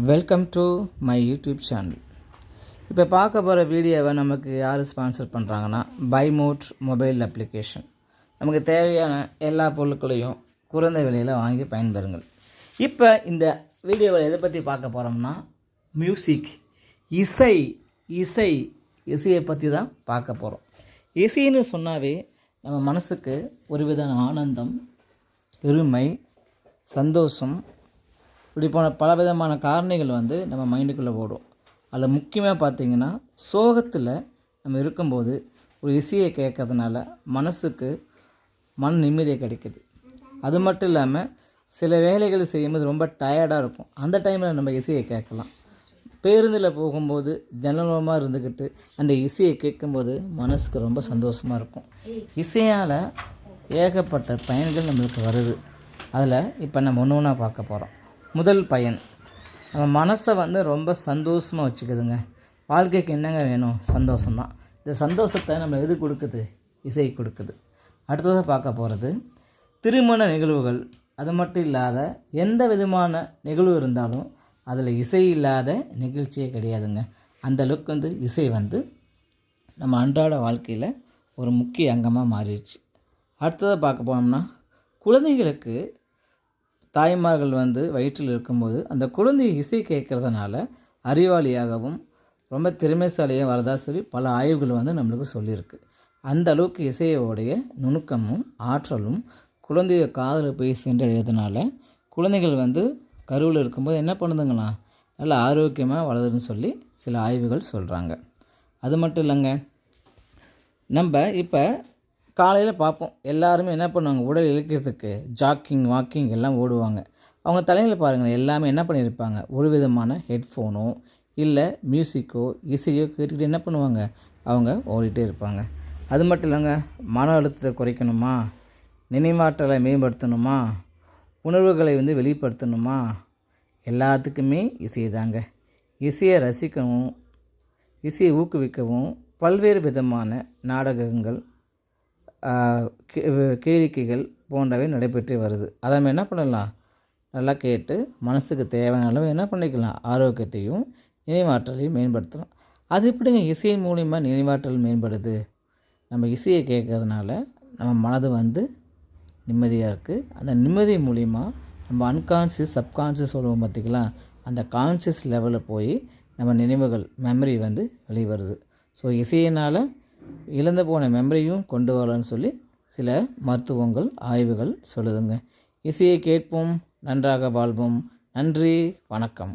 Welcome to my YouTube channel. இப்போ பார்க்க போகிற வீடியோவை நமக்கு யார் ஸ்பான்சர் பண்ணுறாங்கன்னா பைமோட் மொபைல் அப்ளிகேஷன். நமக்கு தேவையான எல்லா பொருட்களையும் குறைந்த விலையில் வாங்கி பயன்பெறுங்கள். இப்போ இந்த வீடியோவில் எதை பற்றி பார்க்க போகிறோம்னா மியூசிக், இசையை பற்றி தான் பார்க்க போகிறோம். இசைன்னு சொன்னாவே நம்ம மனசுக்கு ஒரு விதமான ஆனந்தம், பெருமை, சந்தோஷம், இப்படி போன பலவிதமான காரணிகள் நம்ம மைண்டுக்குள்ளே ஓடும். அதில் முக்கியமாக பார்த்திங்கன்னா சோகத்தில் நம்ம இருக்கும்போது ஒரு இசையை கேட்கறதுனால மனசுக்கு மன நிம்மதியை கிடைக்குது. அது மட்டும் இல்லாமல் சில வேலைகள் செய்யும்போது ரொம்ப டயர்டாக இருக்கும், அந்த டைமில் நம்ம இசையை கேட்கலாம். பேருந்தில் போகும்போது ஜன்னலோரமாக இருந்துக்கிட்டு அந்த இசையை கேட்கும்போது மனசுக்கு ரொம்ப சந்தோஷமாக இருக்கும். இசையால் ஏகப்பட்ட பயன்கள் நம்மளுக்கு வருது. அதில் இப்போ நம்ம ஒன்று ஒன்றா பார்க்க போகிறோம். முதல் பயன், நம்ம மனசை ரொம்ப சந்தோஷமாக வச்சுக்குதுங்க. வாழ்க்கைக்கு என்னங்க வேணும்? சந்தோஷம்தான். இந்த சந்தோஷத்தை நம்ம எது கொடுக்குது? இசை கொடுக்குது. அடுத்ததாக பார்க்க போகிறது திருமண நிகழ்வுகள். அது மட்டும் இல்லாத எந்த விதமான நிகழ்வு இருந்தாலும் அதில் இசை இல்லாத நிகழ்ச்சியே கிடையாதுங்க. அந்தளவுக்கு இசை நம்ம அன்றாட வாழ்க்கையில் ஒரு முக்கிய அங்கமாக மாறிடுச்சு. அடுத்ததாக பார்க்க போனோம்னா குழந்தைகளுக்கு தாய்மார்கள் வயிற்றில் இருக்கும்போது அந்த குழந்தை இசை கேட்குறதுனால அறிவாளியாகவும் ரொம்ப திறமைசாலியாக வரதா சொல்லி பல ஆய்வுகள் நம்மளுக்கு சொல்லியிருக்கு. அந்த அளவுக்கு இசையோடைய நுணுக்கமும் ஆற்றலும் குழந்தைய காதில் போய் சென்றடைகிறதுனால குழந்தைகள் கருவில் இருக்கும்போது என்ன பண்ணுதுங்களாம், நல்ல ஆரோக்கியமாக வளருதுன்னு சொல்லி சில ஆய்வுகள் சொல்கிறாங்க. அது மட்டும் இல்லைங்க, நம்ம இப்போ காலையில் பார்ப்போம், எல்லாருமே என்ன பண்ணுவாங்க, உடல் இழக்கிறதுக்கு ஜாக்கிங், வாக்கிங் எல்லாம் ஓடுவாங்க. அவங்க தலையில் பாருங்கள், எல்லாமே என்ன பண்ணியிருப்பாங்க, ஒரு விதமான ஹெட்ஃபோனோ இல்லை மியூசிக்கோ இசையோ கேட்டுக்கிட்டு என்ன பண்ணுவாங்க, அவங்க ஓடிட்டே இருப்பாங்க. அது மட்டும் இல்லைங்க, மன அழுத்தத்தை குறைக்கணுமா, நினைவாற்றலை மேம்படுத்தணுமா, உணர்வுகளை வெளிப்படுத்தணுமா, எல்லாத்துக்குமே இசை தாங்க. இசையை ரசிக்கவும் இசையை ஊக்குவிக்கவும் பல்வேறு விதமான நாடகங்கள், கேளிக்கைகள் போன்றவை நடைபெற்று வருது. அதை நம்ம என்ன பண்ணலாம், நல்லா கேட்டு மனசுக்கு தேவையான அளவு என்ன பண்ணிக்கலாம், ஆரோக்கியத்தையும் நினைவாற்றலையும் மேம்படுத்தலாம். அது எப்படிங்க இசையின் மூலிமா நினைவாற்றல் மேம்படுது? நம்ம இசையை கேட்கறதுனால நம்ம மனது நிம்மதியாக இருக்குது. அந்த நிம்மதி மூலிமா நம்ம அன்கான்ஷியஸ், சப்கான்ஷியஸ் சொல்லுவோம் பார்த்திங்களா, அந்த கான்ஷியஸ் லெவலில் போய் நம்ம நினைவுகள், மெமரி வெளிவருது. ஸோ இசையினால் இழந்து போன மெமரியும் கொண்டு வரலான்னு சொல்லி சில மருத்துவங்கள், ஆய்வுகள் சொல்லுதுங்க. இசையை கேட்போம், நன்றாக வாழ்வோம். நன்றி, வணக்கம்.